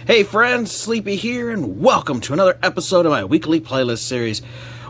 Hey friends, Sleepy here, and welcome to another episode of my weekly playlist series.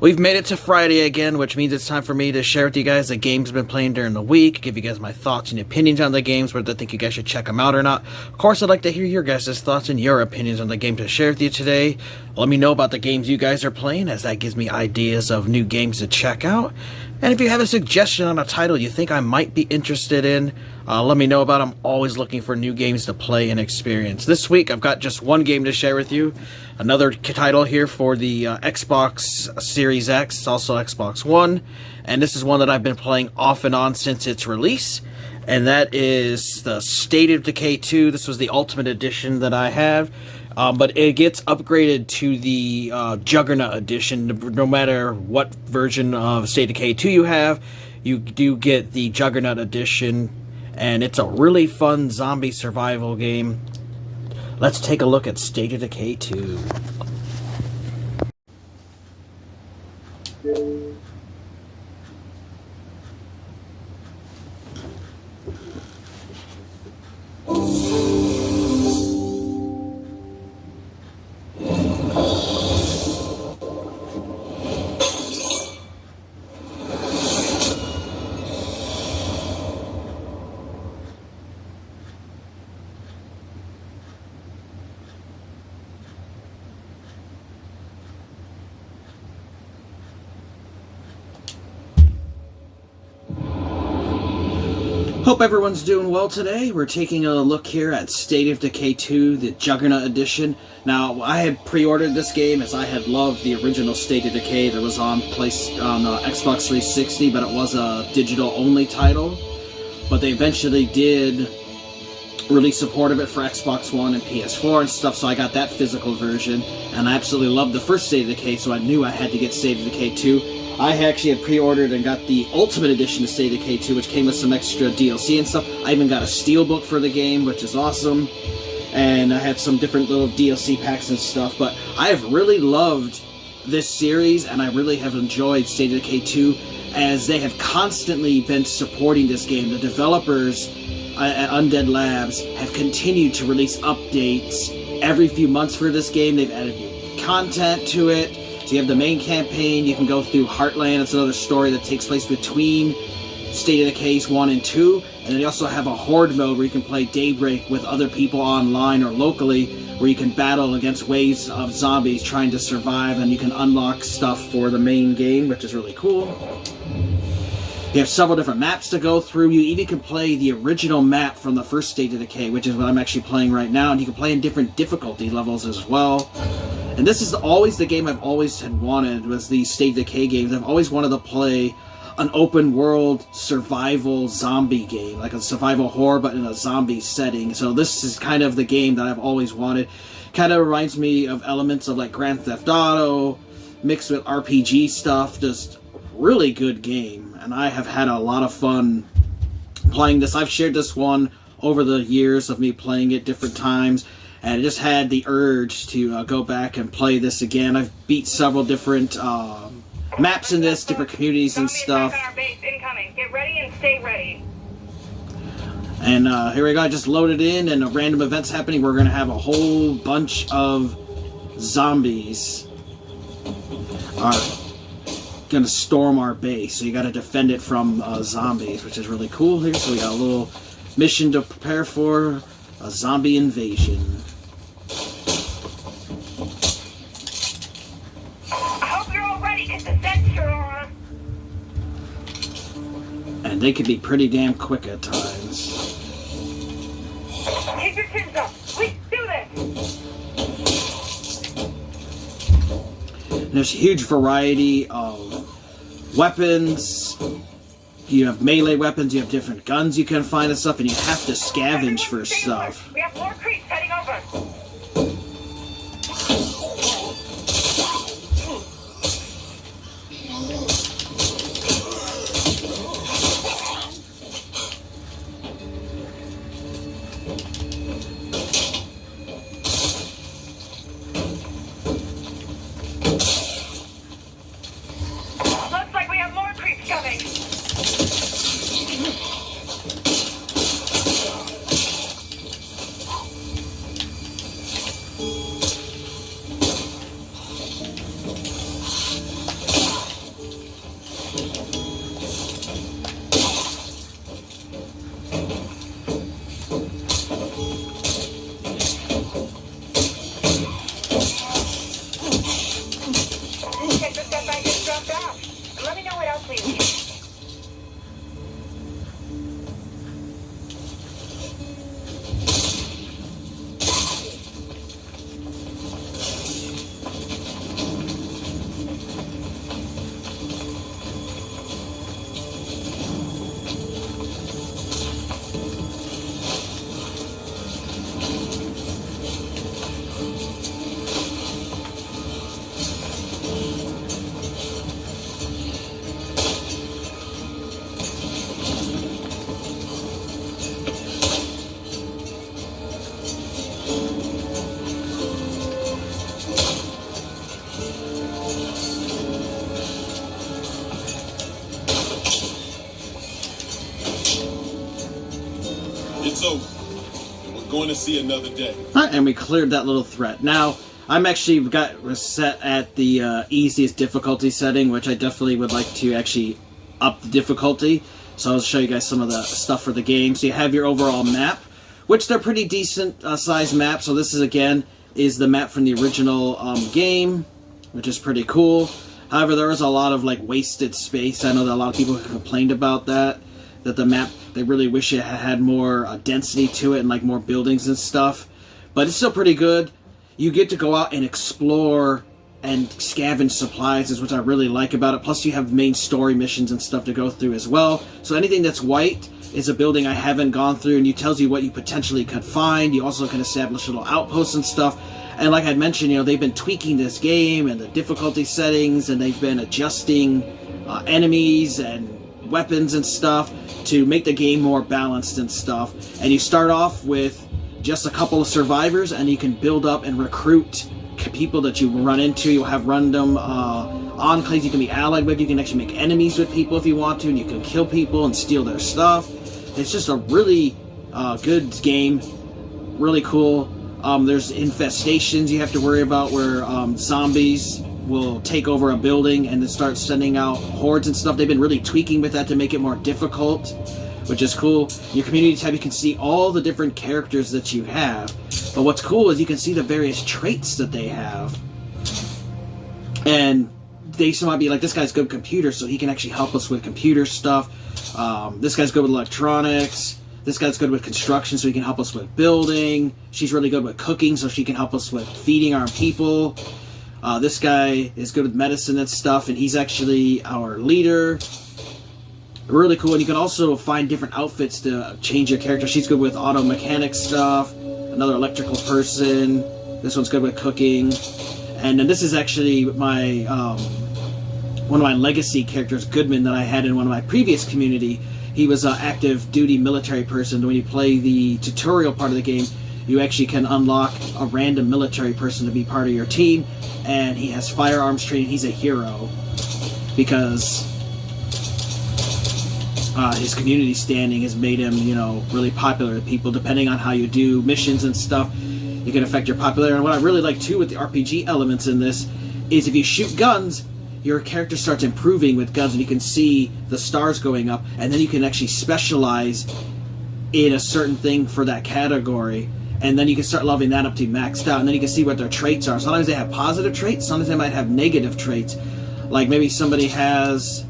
We've made it to Friday again, which means it's time for me to share with you guys the games I've been playing during the week, give you guys my thoughts and opinions on the games, whether I think you guys should check them out or not. Of course, I'd like to hear your guys' thoughts and your opinions on the games to share with you today. Let me know about the games you guys are playing, as that gives me ideas of new games to check out. And if you have a suggestion on a title you think I might be interested in, let me know about it. I'm always looking for new games to play and experience. This week, I've got just one game to share with you. Another title here for the Xbox Series X. It's also Xbox One. And this is one that I've been playing off and on since its release. And that is the State of Decay 2. This was the Ultimate Edition that I have. But it gets upgraded to the Juggernaut Edition. No matter what version of State of Decay 2 you have, you do get the Juggernaut Edition. And it's a really fun zombie survival game. Let's take a look at State of Decay 2. Hope everyone's doing well today. We're taking a look here at State of Decay 2, the Juggernaut Edition. Now, I had pre-ordered this game as I had loved the original State of Decay that was on Xbox 360, but it was a digital-only title. But they eventually did release support of it for Xbox One and PS4 and stuff, so I got that physical version. And I absolutely loved the first State of Decay, so I knew I had to get State of Decay 2. I actually had pre-ordered and got the Ultimate Edition of State of Decay 2, which came with some extra DLC and stuff. I even got a steelbook for the game, which is awesome. And I had some different little DLC packs and stuff. But I have really loved this series, and I really have enjoyed State of Decay 2, as they have constantly been supporting this game. The developers at Undead Labs have continued to release updates every few months for this game. They've added new content to it. So you have the main campaign, you can go through Heartland, it's another story that takes place between State of Decay 1 and 2, and then you also have a Horde mode where you can play Daybreak with other people online or locally, where you can battle against waves of zombies trying to survive, and you can unlock stuff for the main game, which is really cool. You have several different maps to go through. You even can play the original map from the first State of Decay, which is what I'm actually playing right now, and you can play in different difficulty levels as well. And this is always the game I've always had wanted, was the State of Decay games. I've always wanted to play an open world survival zombie game, like a survival horror but in a zombie setting. So this is kind of the game that I've always wanted. Kind of reminds me of elements of like Grand Theft Auto mixed with RPG stuff. Just really good game, and I have had a lot of fun playing this. I've shared this one over the years of me playing it different times, and I just had the urge to go back and play this again. I've beat several different maps in this, different communities and stuff. Get ready and stay ready. And here we go, I just loaded in, and a random event's happening. We're going to have a whole bunch of zombies are going to storm our base. So you got to defend it from zombies, which is really cool here. So we got a little mission to prepare for a zombie invasion. And they can be pretty damn quick at times. Keep your chins up. We do this. And there's a huge variety of weapons. You have melee weapons, you have different guns you can find and stuff, and you have to scavenge for stuff. We have more creeps heading over. want to see another day. Alright, and we cleared that little threat. Now, I'm actually was set at the easiest difficulty setting, which I definitely would like to actually up the difficulty. So I'll show you guys some of the stuff for the game. So you have your overall map, which they're pretty decent sized maps. So this is, again, is the map from the original game, which is pretty cool. However, there was a lot of like wasted space. I know that a lot of people complained about that the map, they really wish it had more density to it and like more buildings and stuff. But it's still pretty good. You get to go out and explore and scavenge supplies, is what I really like about it. Plus you have main story missions and stuff to go through as well. So anything that's white is a building I haven't gone through, and it tells you what you potentially could find. You also can establish little outposts and stuff. And like I mentioned, you know, they've been tweaking this game and the difficulty settings, and they've been adjusting enemies and weapons and stuff to make the game more balanced and stuff. And you start off with just a couple of survivors, and you can build up and recruit people that you run into. You'll have random enclaves you can be allied with. You can actually make enemies with people if you want to, and you can kill people and steal their stuff. It's just a really good game, really cool. There's infestations you have to worry about where zombies will take over a building and then start sending out hordes and stuff. They've been really tweaking with that to make it more difficult, which is cool. In your community tab, you can see all the different characters that you have. But what's cool is you can see the various traits that they have. And they might be like, this guy's good with computers, so he can actually help us with computer stuff. This guy's good with electronics. This guy's good with construction, so he can help us with building. She's really good with cooking, so she can help us with feeding our people. This guy is good with medicine and stuff, and he's actually our leader. Really cool. And you can also find different outfits to change your character. She's good with auto mechanic stuff. Another electrical person. This one's good with cooking. And then this is actually my one of my legacy characters, Goodman, that I had in one of my previous community. He was an active duty military person. When you play the tutorial part of the game, you actually can unlock a random military person to be part of your team. And he has firearms training. He's a hero because his community standing has made him, you know, really popular with people. Depending on how you do missions and stuff, it can affect your popularity. And what I really like too with the RPG elements in this is if you shoot guns, your character starts improving with guns, and you can see the stars going up, and then you can actually specialize in a certain thing for that category, and then you can start leveling that up to maxed out, and then you can see what their traits are. Sometimes they have positive traits, sometimes they might have negative traits. Like maybe somebody has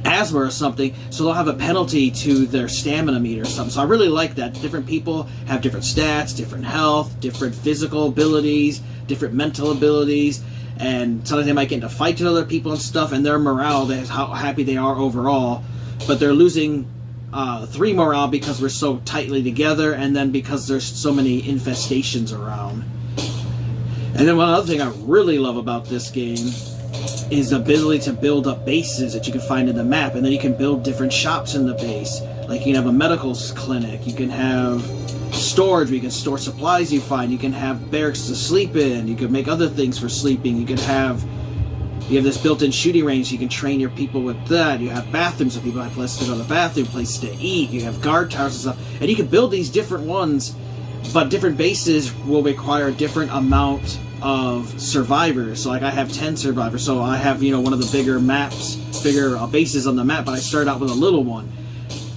asthma or something, so they'll have a penalty to their stamina meter or something. So I really like that. Different people have different stats, different health, different physical abilities, different mental abilities, and sometimes they might get into fights with other people and stuff, and their morale, that's how happy they are overall, but they're losing 3 morale because we're so tightly together, and then because there's so many infestations around. And then one other thing I really love about this game is the ability to build up bases that you can find in the map, and then you can build different shops in the base. Like you can have a medical clinic, you can have storage where you can store supplies you find, you can have barracks to sleep in, you can make other things for sleeping, you have this built-in shooting range, so you can train your people with that. You have bathrooms so people have places to go to the bathroom, places to eat, you have guard towers and stuff, and you can build these different ones, but different bases will require a different amount of survivors. So like I have 10 survivors, so I have, you know, one of the bigger bases on the map, but I started out with a little one.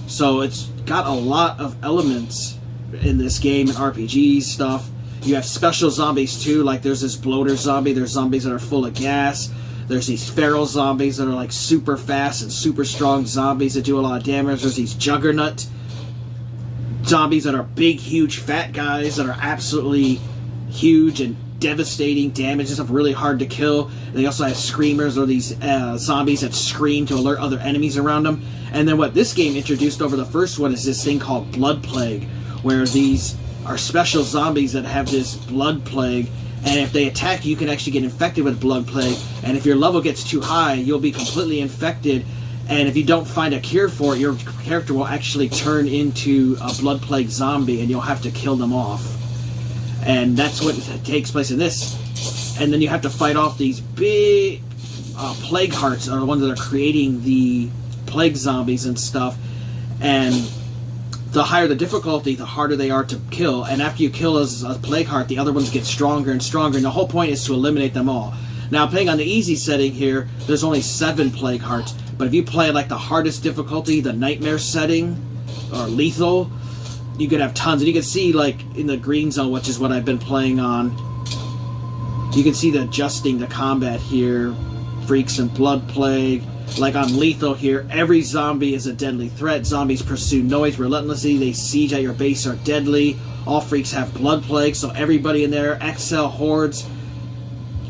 So it's got a lot of elements in this game and RPG stuff. You have special zombies too, like there's this bloater zombie, there's zombies that are full of gas, there's these feral zombies that are like super fast and super strong zombies that do a lot of damage, there's these juggernaut zombies that are big, huge, fat guys that are absolutely huge and devastating damage and stuff, really hard to kill. And they also have screamers, or these zombies that scream to alert other enemies around them. And then what this game introduced over the first one is this thing called Blood Plague, where these are special zombies that have this blood plague, and if they attack you, you can actually get infected with blood plague, and if your level gets too high, you'll be completely infected, and if you don't find a cure for it, your character will actually turn into a blood plague zombie, and you'll have to kill them off. And that's what takes place in this. And then you have to fight off these big plague hearts, are the ones that are creating the plague zombies and stuff. And the higher the difficulty, the harder they are to kill. And after you kill a plague heart, the other ones get stronger and stronger. And the whole point is to eliminate them all. Now, playing on the easy setting here, there's only 7 plague hearts. But if you play like the hardest difficulty, the nightmare setting, or lethal, you could have tons. And you can see, like, in the green zone, which is what I've been playing on, you can see the adjusting the combat here. Freaks and blood plague. Like on lethal here, every zombie is a deadly threat. Zombies pursue noise relentlessly. They siege at your base are deadly. All freaks have blood plague, so everybody in there. XL hordes,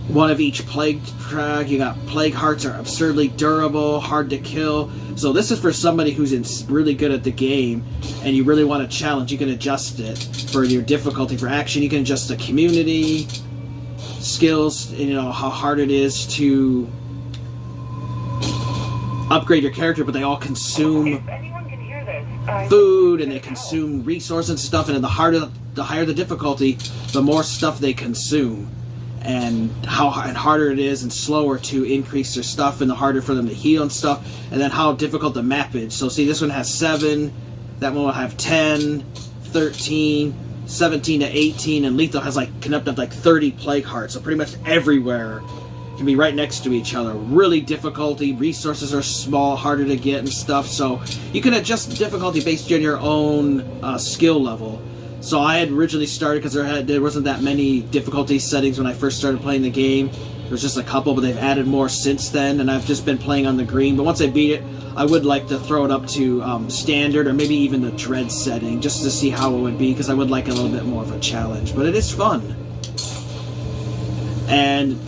one of each plague track. You got plague hearts are absurdly durable, hard to kill. So this is for somebody who's really good at the game, and you really want to challenge. You can adjust it for your difficulty. For action, you can adjust the community, skills, you know, how hard it is to upgrade your character, but they all consume food and they consume resources and stuff, and the higher the difficulty, the more stuff they consume, and harder it is and slower to increase their stuff, and the harder for them to heal and stuff, and then how difficult the map is. So see, this one has 7, that one will have 10, 13, 17 to 18, and lethal has can up to like 30 plague hearts, so pretty much everywhere can be right next to each other. Really difficulty, resources are small, harder to get and stuff, so you can adjust the difficulty based on your own skill level. So I had originally started, because there wasn't that many difficulty settings when I first started playing the game. There was just a couple, but they've added more since then, and I've just been playing on the green. But once I beat it, I would like to throw it up to standard, or maybe even the dread setting, just to see how it would be, because I would like a little bit more of a challenge. But it is fun. And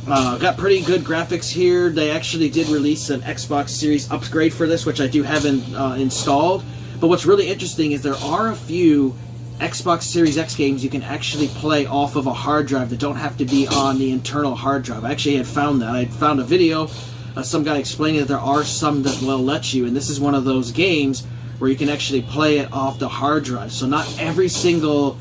got pretty good graphics here. They actually did release an Xbox Series upgrade for this, which I do have installed. But what's really interesting is there are a few Xbox Series X games you can actually play off of a hard drive that don't have to be on the internal hard drive. I actually had found that. I had found a video, some guy explaining that there are some that will let you, and this is one of those games where you can actually play it off the hard drive. So not every single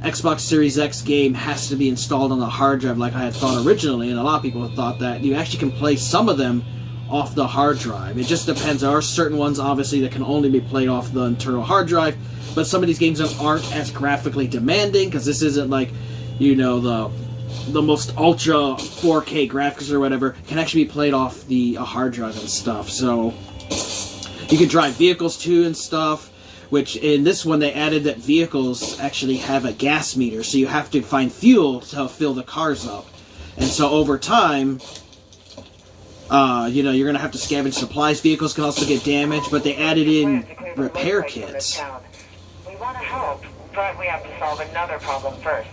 Xbox Series X game has to be installed on the hard drive like I had thought originally, and a lot of people have thought that. You actually can play some of them off the hard drive. It just depends. There are certain ones, obviously, that can only be played off the internal hard drive, but some of these games that aren't as graphically demanding, because this isn't like, you know, the most ultra 4K graphics or whatever, can actually be played off the hard drive and stuff. So you can drive vehicles too and stuff, which in this one they added that vehicles actually have a gas meter, so you have to find fuel to fill the cars up. And so over time, you know, you're going to have to scavenge supplies. Vehicles can also get damaged, but they added in repair kits. We want to help, but we have to solve another problem first.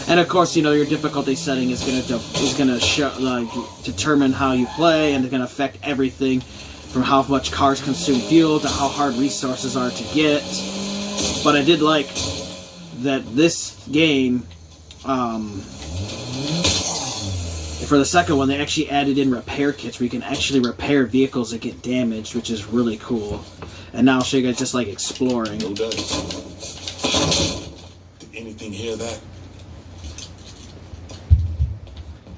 And of course, you know, your difficulty setting is going to determine how you play, and it's going to affect everything from how much cars consume fuel to how hard resources are to get. But I did like that this game, for the second one, they actually added in repair kits where you can actually repair vehicles that get damaged, which is really cool. And now I'll show you guys just like exploring. No dice. Did anything hear that?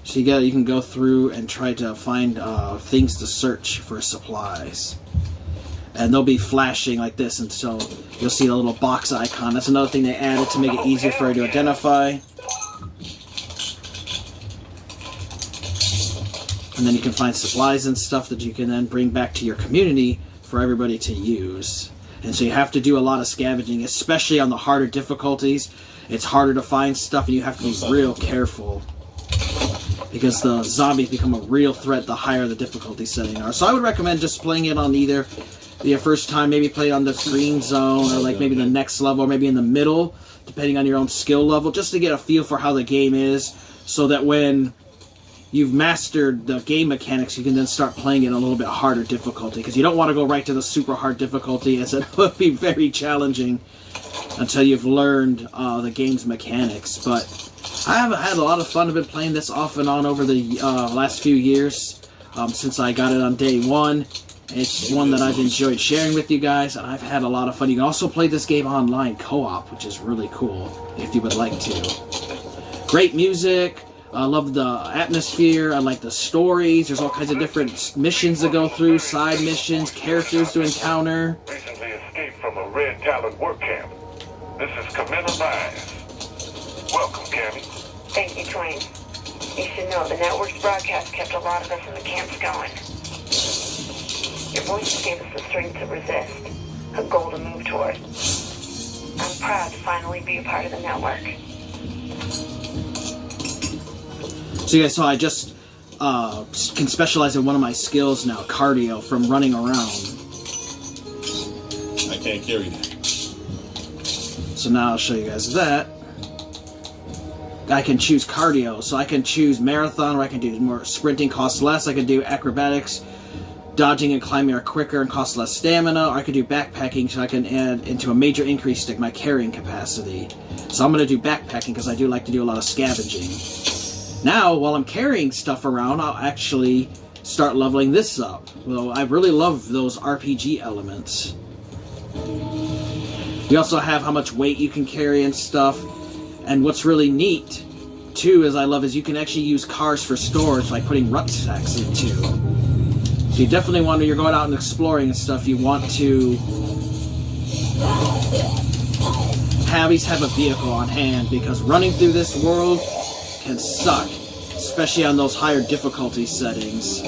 So you can go through and try to find things to search for supplies. And they'll be flashing like this, and so you'll see the little box icon. That's another thing they added to make it easier for you to identify. And then you can find supplies and stuff that you can then bring back to your community for everybody to use. And so you have to do a lot of scavenging, especially on the harder difficulties. It's harder to find stuff, and you have to be real careful, because the zombies become a real threat the higher the difficulty setting are. So I would recommend just playing it on either your first time, maybe play it on the green zone, or like maybe the next level, or maybe in the middle, depending on your own skill level, just to get a feel for how the game is, so that when you've mastered the game mechanics, you can then start playing it in a little bit harder difficulty, because you don't want to go right to the super hard difficulty, as it would be very challenging until you've learned the game's mechanics. But I have had a lot of fun. I've been playing this off and on over the last few years, since I got it on day one. It's one that I've enjoyed sharing with you guys, and I've had a lot of fun. You can also play this game online co-op, which is really cool if you would like to. Great music, I love the atmosphere. I like the stories. There's all kinds of different missions to go through, side missions, characters to encounter. Recently escaped from a Red Talon work camp. This is Camilla Myers. Welcome, Cammy. Thank you, Twain. You should know the network's broadcast kept a lot of us in the camps going. Your voices gave us the strength to resist, a goal to move toward. I'm proud to finally be a part of the network. So you guys saw I just can specialize in one of my skills now, cardio, from running around. I can't carry that. So now I'll show you guys that. I can choose cardio, so I can choose marathon, where I can do more sprinting, costs less. I can do acrobatics, dodging and climbing are quicker and cost less stamina. Or I can do backpacking, so I can add into a major increase to my carrying capacity. So I'm going to do backpacking because I do like to do a lot of scavenging. Now, while I'm carrying stuff around, I'll actually start leveling this up. Well, I really love those RPG elements. You also have how much weight you can carry and stuff. And what's really neat, too, is you can actually use cars for storage, like putting rucksacks into. So you definitely want to, you're going out and exploring and stuff, you want to at least have a vehicle on hand, because running through this world can suck, especially on those higher difficulty settings.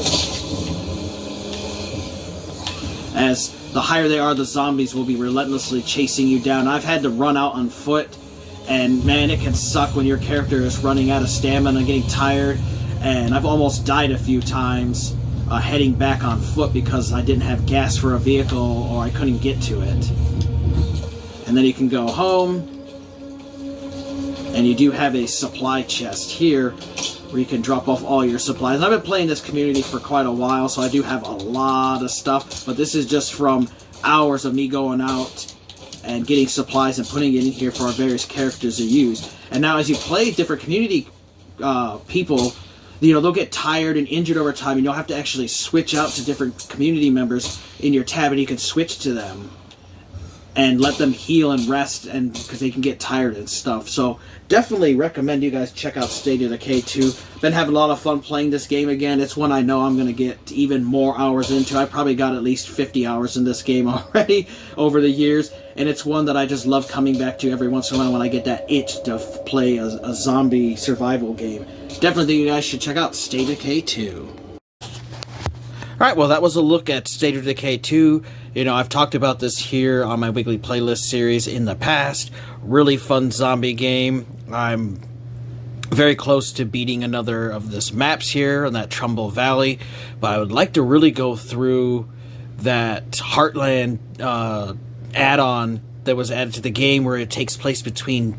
As the higher they are, the zombies will be relentlessly chasing you down. I've had to run out on foot, and man, it can suck when your character is running out of stamina and getting tired. And I've almost died a few times heading back on foot because I didn't have gas for a vehicle or I couldn't get to it. And then you can go home, and you do have a supply chest here where you can drop off all your supplies. I've been playing this community for quite a while, so I do have a lot of stuff, but this is just from hours of me going out and getting supplies and putting it in here for our various characters to use. And now as you play different community people, you know, they'll get tired and injured over time, and you'll have to actually switch out to different community members in your tab, and you can switch to them and let them heal and rest, and because they can get tired and stuff. So definitely recommend you guys check out State of Decay 2. Been having a lot of fun playing this game again. It's one I know I'm going to get even more hours into. I probably got at least 50 hours in this game already over the years, and it's one that I just love coming back to every once in a while when I get that itch to play a zombie survival game. Definitely think you guys should check out State of Decay 2. Alright, well, that was a look at State of Decay 2. You know, I've talked about this here on my weekly playlist series in the past. Really fun zombie game. I'm very close to beating another of this maps here in that Trumbull Valley, but I would like to really go through that Heartland add-on that was added to the game, where it takes place between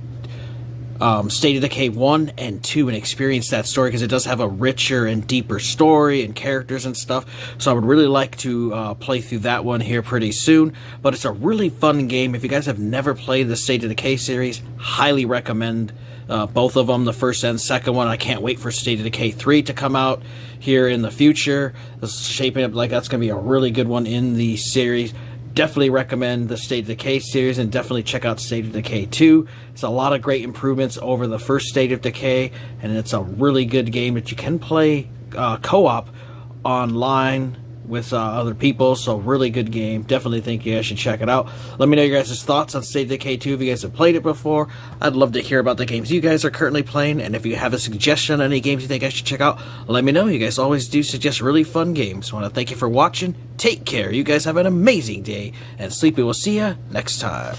State of Decay 1 and 2 and experience that story, because it does have a richer and deeper story and characters and stuff. So I would really like to play through that one here pretty soon. But it's a really fun game. If you guys have never played the State of Decay series, highly recommend both of them, the first and second one. I can't wait for State of Decay 3 to come out here in the future. It's shaping up like that's going to be a really good one in the series. Definitely recommend the State of Decay series, and definitely check out State of Decay 2. It's a lot of great improvements over the first State of Decay, and it's a really good game that you can play co-op online with other people. So really good game. Definitely think you guys should check it out. Let me know your guys' thoughts on State of Decay 2 if you guys have played it before. I'd love to hear about the games you guys are currently playing, and if you have a suggestion on any games you think I should check out, let me know. You guys always do suggest really fun games. I want to thank you for watching. Take care. You guys have an amazing day, and Sleepy will see you next time.